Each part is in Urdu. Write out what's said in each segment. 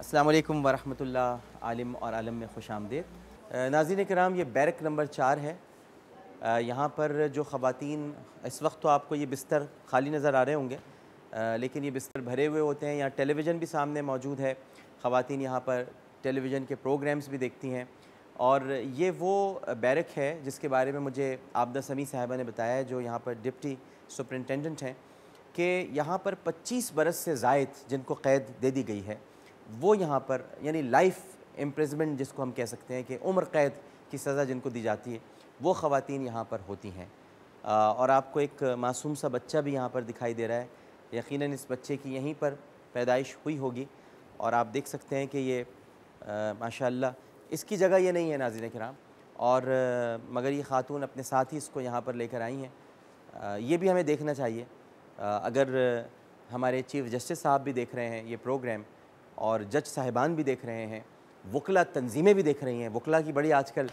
السلام علیکم ورحمۃ اللہ عالم اور عالم میں خوش آمدید۔ ناظرین کرام، یہ بیرک نمبر 4 ہے۔ یہاں پر جو خواتین، اس وقت تو آپ کو یہ بستر خالی نظر آ رہے ہوں گے، لیکن یہ بستر بھرے ہوئے ہوتے ہیں۔ یہاں ٹیلی ویژن بھی سامنے موجود ہے، خواتین یہاں پر ٹیلی ویژن کے پروگرامز بھی دیکھتی ہیں۔ اور یہ وہ بیرک ہے جس کے بارے میں مجھے عابدہ سمیع صاحبہ نے بتایا ہے، جو یہاں پر ڈپٹی سپرنٹینڈنٹ ہیں، کہ یہاں پر 25 برس سے زائد جن کو قید دے دی گئی ہے، وہ یہاں پر، یعنی لائف امپریزمنٹ جس کو ہم کہہ سکتے ہیں کہ عمر قید کی سزا جن کو دی جاتی ہے، وہ خواتین یہاں پر ہوتی ہیں۔ اور آپ کو ایک معصوم سا بچہ بھی یہاں پر دکھائی دے رہا ہے، یقیناً اس بچے کی یہیں پر پیدائش ہوئی ہوگی، اور آپ دیکھ سکتے ہیں کہ یہ ماشاءاللہ اس کی جگہ یہ نہیں ہے ناظرین کرام، اور مگر یہ خاتون اپنے ساتھ ہی اس کو یہاں پر لے کر آئی ہیں۔ یہ بھی ہمیں دیکھنا چاہیے، اگر ہمارے چیف جسٹس صاحب بھی دیکھ رہے ہیں یہ پروگرام، اور جج صاحبان بھی دیکھ رہے ہیں، وکلا تنظیمیں بھی دیکھ رہی ہیں، وکلا کی بڑی آج کل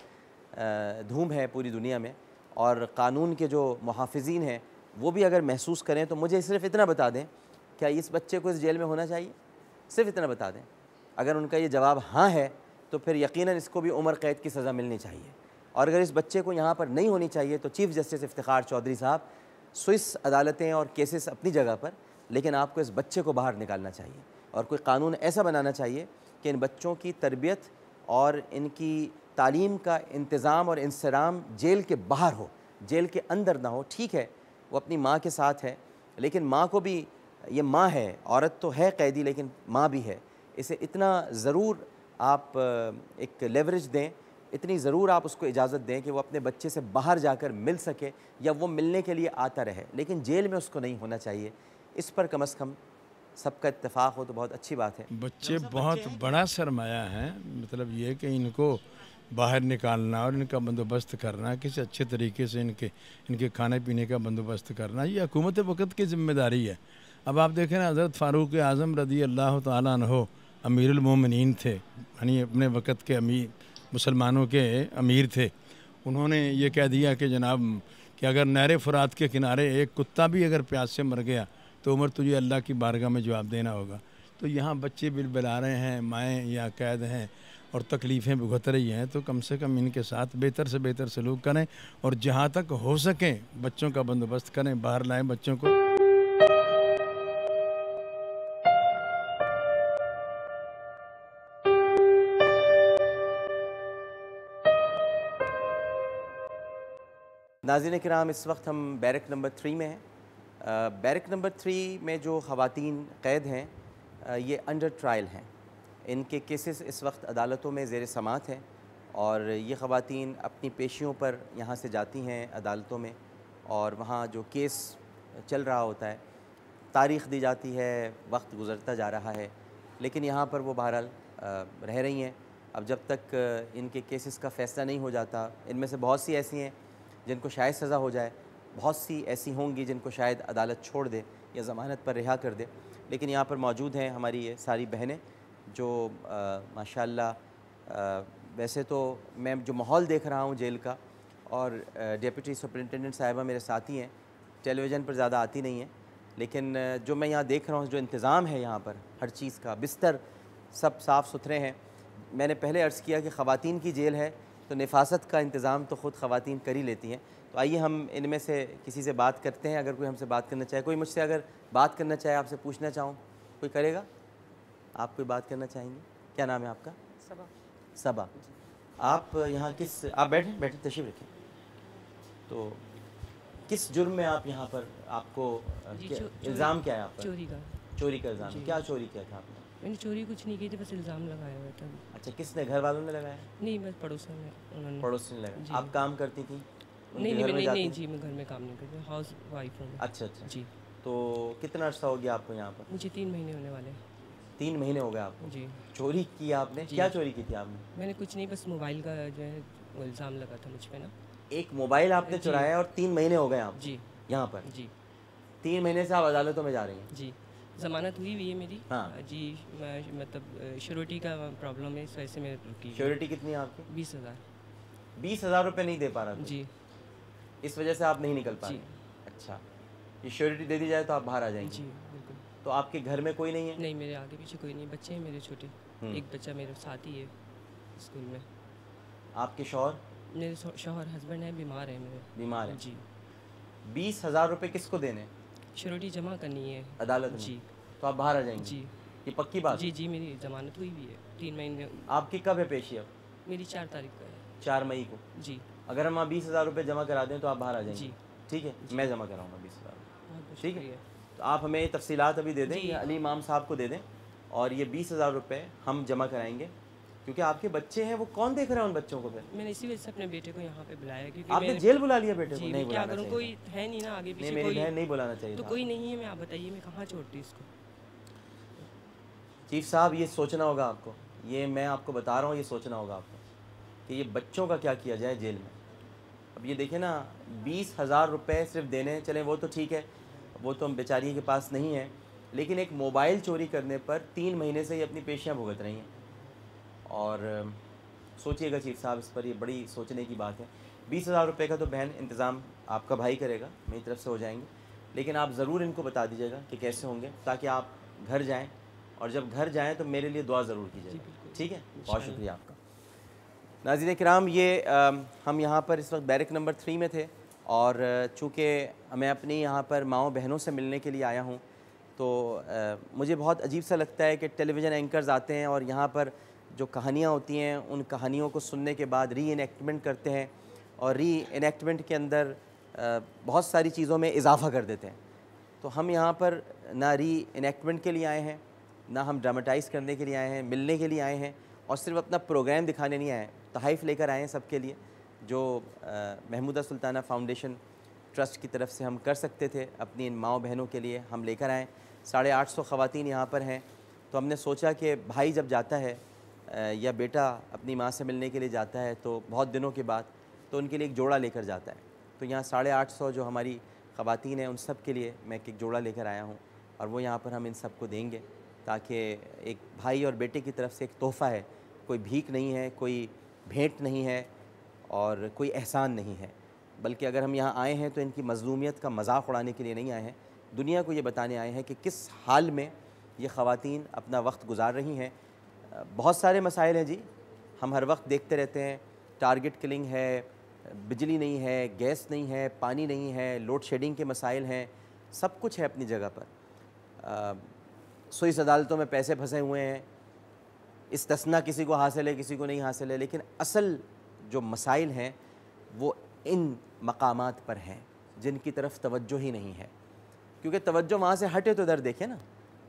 دھوم ہے پوری دنیا میں، اور قانون کے جو محافظین ہیں وہ بھی اگر محسوس کریں تو مجھے صرف اتنا بتا دیں، کیا اس بچے کو اس جیل میں ہونا چاہیے؟ صرف اتنا بتا دیں۔ اگر ان کا یہ جواب ہاں ہے تو پھر یقیناً اس کو بھی عمر قید کی سزا ملنی چاہیے، اور اگر اس بچے کو یہاں پر نہیں ہونی چاہیے تو چیف جسٹس افتخار چودھری صاحب، سوئس عدالتیں اور کیسز اپنی جگہ پر، لیکن آپ کو اس بچے کو باہر نکالنا چاہیے، اور کوئی قانون ایسا بنانا چاہیے کہ ان بچوں کی تربیت اور ان کی تعلیم کا انتظام اور انصرام جیل کے باہر ہو، جیل کے اندر نہ ہو۔ ٹھیک ہے وہ اپنی ماں کے ساتھ ہے، لیکن ماں کو بھی، یہ ماں ہے، عورت تو ہے قیدی لیکن ماں بھی ہے، اسے اتنا ضرور آپ ایک لیوریج دیں، اتنی ضرور آپ اس کو اجازت دیں کہ وہ اپنے بچے سے باہر جا کر مل سکے، یا وہ ملنے کے لیے آتا رہے، لیکن جیل میں اس کو نہیں ہونا چاہیے۔ اس پر کم از کم سب کا اتفاق ہو تو بہت اچھی بات ہے۔ بچے بہت بڑا سرمایہ ہیں، مطلب یہ کہ ان کو باہر نکالنا اور ان کا بندوبست کرنا، کسی اچھے طریقے سے ان کے کھانے پینے کا بندوبست کرنا، یہ حکومت وقت کی ذمہ داری ہے۔ اب آپ دیکھیں نا، حضرت فاروق اعظم رضی اللہ تعالیٰ عنہ امیر المومنین تھے، یعنی اپنے وقت کے مسلمانوں کے امیر تھے۔ انہوں نے یہ کہہ دیا کہ جناب کہ اگر نہر فرات کے کنارے ایک کتا بھی اگر پیاس سے مر گیا تو عمر تجھے اللہ کی بارگاہ میں جواب دینا ہوگا۔ تو یہاں بچے بلا رہے ہیں، مائیں یا قید ہیں اور تکلیفیں بھگت رہی ہیں، تو کم سے کم ان کے ساتھ بہتر سے بہتر سلوک کریں، اور جہاں تک ہو سکیں بچوں کا بندوبست کریں، باہر لائیں بچوں کو۔ ناظرین کرام، اس وقت ہم بیرک نمبر 3 میں ہیں۔ بیرک نمبر 3 میں جو خواتین قید ہیں یہ انڈر ٹرائل ہیں، ان کے کیسز اس وقت عدالتوں میں زیر سماعت ہیں، اور یہ خواتین اپنی پیشیوں پر یہاں سے جاتی ہیں عدالتوں میں، اور وہاں جو کیس چل رہا ہوتا ہے، تاریخ دی جاتی ہے، وقت گزرتا جا رہا ہے، لیکن یہاں پر وہ بہرحال رہ رہی ہیں۔ اب جب تک ان کے کیسز کا فیصلہ نہیں ہو جاتا، ان میں سے بہت سی ایسی ہیں جن کو شاید سزا ہو جائے، بہت سی ایسی ہوں گی جن کو شاید عدالت چھوڑ دے یا ضمانت پر رہا کر دے، لیکن یہاں پر موجود ہیں ہماری یہ ساری بہنیں جو ماشاءاللہ، ویسے تو میں جو ماحول دیکھ رہا ہوں جیل کا، اور ڈپٹی سپرنٹینڈنٹ صاحبہ میرے ساتھی ہیں، ٹیلی ویژن پر زیادہ آتی نہیں ہیں، لیکن جو میں یہاں دیکھ رہا ہوں، جو انتظام ہے یہاں پر ہر چیز کا، بستر سب صاف ستھرے ہیں۔ میں نے پہلے عرض کیا کہ خواتین کی جیل ہے تو نفاست کا انتظام تو خود خواتین کر ہی لیتی ہیں۔ تو آئیے ہم ان میں سے کسی سے بات کرتے ہیں، اگر کوئی ہم سے بات کرنا چاہے، کوئی مجھ سے اگر بات کرنا چاہے، آپ سے پوچھنا چاہوں، کوئی کرے گا؟ آپ کوئی بات کرنا چاہیں گے؟ کیا نام ہے آپ کا؟ صبا۔ صبا۔ آپ یہاں کس، آپ بیٹھیں تشریف رکھیں۔ تو کس جرم میں آپ یہاں پر، آپ کو الزام کیا ہے آپ پر؟ چوری کا۔ چوری کا الزام ہے؟ کیا چوری کیا تھا آپ نے؟ میں نے چوری کچھ نہیں کی تھی، بس الزام لگایا ہوا تھا۔ اچھا، کس نے، گھر والوں نے لگایا؟ نہیں، بس پڑوسوں نے، انہوں نے۔ پڑوسی نے لگایا۔ جی۔ آپ کام کرتی تھیں؟ ان کے نہیں گھر میں جاتی؟ نہیں جی، میں گھر میں کام نہیں کرتی، ہاؤس وائف ہوں میں۔ اچھا اچھا جی۔ تو کتنا عرصہ ہو گیا آپ کو یہاں پر؟ مجھے 3 مہینے ہونے والے۔ 3 مہینے ہو گئے آپ کو؟ جی۔ چوری کی آپ نے؟ جی۔ کیا چوری کی تھی آپ نے؟ میں نے کچھ نہیں، بس موبائل کا جو ہے وہ الزام لگا تھا مجھ پہ نا۔ ایک موبائل آپ نے چرایا اور 3 مہینے ہو گئے آپ جی یہاں پر؟ جی۔ 3 مہینے سے آپ عدالتوں میں جا رہی ہیں؟ جی، ضمانت ہوئی ہے میری۔ ہاں جی، میں مطلب شیورٹی کا پرابلم ہے، اس وجہ سے میں رکی۔ شیورٹی کتنی ہے آپ کی؟ 20,000۔ 20,000 روپے نہیں دے پا رہا تھا؟ جی۔ اس وجہ سے آپ نہیں نکل پا رہے؟ جی۔ اچھا، یہ شیورٹی دے دی جائے تو آپ باہر آ جائیں گے؟ جی بالکل۔ تو آپ کے گھر میں کوئی نہیں ہے؟ نہیں، میرے آگے پیچھے کوئی نہیں، بچے ہیں میرے چھوٹے، ایک بچہ میرے ساتھ ہی ہے اسکول میں۔ آپ کے شوہر؟ میرے شوہر ہسبینڈ ہیں، بیمار ہیں میرے۔ بیمار ہیں۔ جی۔ 20,000 روپے کس کو دینے؟ شیورٹی جمع کرنی ہے عدالت میں؟ جی۔ تو آپ باہر آ جائیں گے؟ جی یہ پکی بات؟ جی جی، میری ضمانت ہوئی بھی ہے 3 مہینے۔ آپ کی کب ہے پیشی اب؟ میری 4 تاریخ کو ہے۔ 4 مئی کو؟ جی۔ اگر ہم 20,000 روپے جمع کرا دیں تو آپ باہر آ جائیں گے؟ جی ٹھیک ہے، میں جمع کراؤں گا 20,000 روپے، بہت ٹھیک ہے؟ شکریہ۔ تو آپ ہمیں تفصیلات ابھی دے دیں، جی۔ یا علی امام صاحب کو دے دیں، اور یہ 20,000 روپے ہم جمع کرائیں گے، کیونکہ آپ کے بچے ہیں، وہ کون دیکھ رہا ہے ان بچوں کو پھر؟ میں نے اسی وجہ سے اپنے بیٹے کو یہاں پہ بلایا، کیونکہ آپ نے جیل بلا لیا بیٹے کو؟ جی، نہیں میں کیا بلانا کروں، چاہیے کوئی ہے نہیں نا آگے نہیں، پیچھے، میری کوئی بہن نہیں بلانا چاہیے تو تھا۔ کوئی نہیں ہے، میں آپ بتائیے میں کہاں چھوڑتی اس کو؟ چیف صاحب یہ سوچنا ہوگا آپ کو، یہ میں آپ کو بتا رہا ہوں، یہ سوچنا ہوگا آپ کو کہ یہ بچوں کا کیا کیا جائے جیل میں۔ اب یہ دیکھیں نا، 20,000 روپے صرف دینے، چلیں وہ تو ٹھیک ہے، وہ تو ہم بیچاری کے پاس نہیں ہے، لیکن ایک موبائل چوری کرنے پر 3 مہینے سے یہ اپنی پیشیاں بھگت رہی ہیں۔ اور سوچئے گا چیف صاحب اس پر، یہ بڑی سوچنے کی بات ہے۔ 20,000 روپے کا تو بہن انتظام آپ کا بھائی کرے گا، میری طرف سے ہو جائیں گے، لیکن آپ ضرور ان کو بتا دیجیے گا کہ کیسے ہوں گے، تاکہ آپ گھر جائیں، اور جب گھر جائیں تو میرے لیے دعا ضرور کیجیے گا، ٹھیک ہے؟ بہت شکریہ آپ کا۔ ناظرین کرام، یہ ہم یہاں پر اس وقت بیرک نمبر 3 میں تھے، اور چونکہ میں اپنی یہاں پر ماؤں بہنوں سے ملنے کے لیے آیا ہوں، تو مجھے بہت عجیب سا لگتا ہے کہ ٹیلی ویژن اینکرز آتے ہیں اور یہاں پر جو کہانیاں ہوتی ہیں ان کہانیوں کو سننے کے بعد ری انیکٹمنٹ کرتے ہیں، اور ری انیکٹمنٹ کے اندر بہت ساری چیزوں میں اضافہ کر دیتے ہیں۔ تو ہم یہاں پر نہ ری انیکٹمنٹ کے لیے آئے ہیں، نہ ہم ڈراماٹائز کرنے کے لیے آئے ہیں، ملنے کے لیے آئے ہیں، اور صرف اپنا پروگرام دکھانے نہیں آئے ہیں، تحائف لے کر آئے ہیں سب کے لیے، جو محمودہ سلطانہ فاؤنڈیشن ٹرسٹ کی طرف سے ہم کر سکتے تھے اپنی ان ماؤں بہنوں کے لیے، ہم لے کر آئیں۔ 850 خواتین یہاں پر ہیں، تو ہم نے سوچا کہ بھائی جب جاتا ہے یا بیٹا اپنی ماں سے ملنے کے لیے جاتا ہے تو بہت دنوں کے بعد، تو ان کے لیے ایک جوڑا لے کر جاتا ہے۔ تو یہاں 850 جو ہماری خواتین ہیں ان سب کے لیے میں ایک جوڑا لے کر آیا ہوں، اور وہ یہاں پر ہم ان سب کو دیں گے، تاکہ ایک بھائی اور بیٹے کی طرف سے ایک تحفہ ہے، کوئی بھیک نہیں ہے، کوئی بھیٹ نہیں ہے، اور کوئی احسان نہیں ہے، بلکہ اگر ہم یہاں آئے ہیں تو ان کی مظلومیت کا مذاق اڑانے کے لیے نہیں آئے ہیں، دنیا کو یہ بتانے آئے ہیں کہ کس حال میں یہ خواتین اپنا وقت گزار رہی ہیں۔ بہت سارے مسائل ہیں جی، ہم ہر وقت دیکھتے رہتے ہیں، ٹارگٹ کلنگ ہے، بجلی نہیں ہے، گیس نہیں ہے، پانی نہیں ہے، لوڈ شیڈنگ کے مسائل ہیں، سب کچھ ہے اپنی جگہ پر۔ سوئس عدالتوں میں پیسے پھنسے ہوئے ہیں، استثناء کسی کو حاصل ہے کسی کو نہیں حاصل ہے، لیکن اصل جو مسائل ہیں وہ ان مقامات پر ہیں جن کی طرف توجہ ہی نہیں ہے، کیونکہ توجہ وہاں سے ہٹے تو ادھر دیکھیں نا،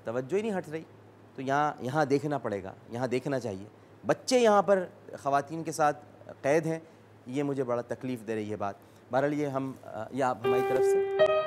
توجہ ہی نہیں ہٹ رہی، تو یہاں دیکھنا پڑے گا، یہاں دیکھنا چاہیے۔ بچے یہاں پر خواتین کے ساتھ قید ہیں، یہ مجھے بڑا تکلیف دے رہی ہے بات۔ بہرحال یہ آپ ہماری طرف سے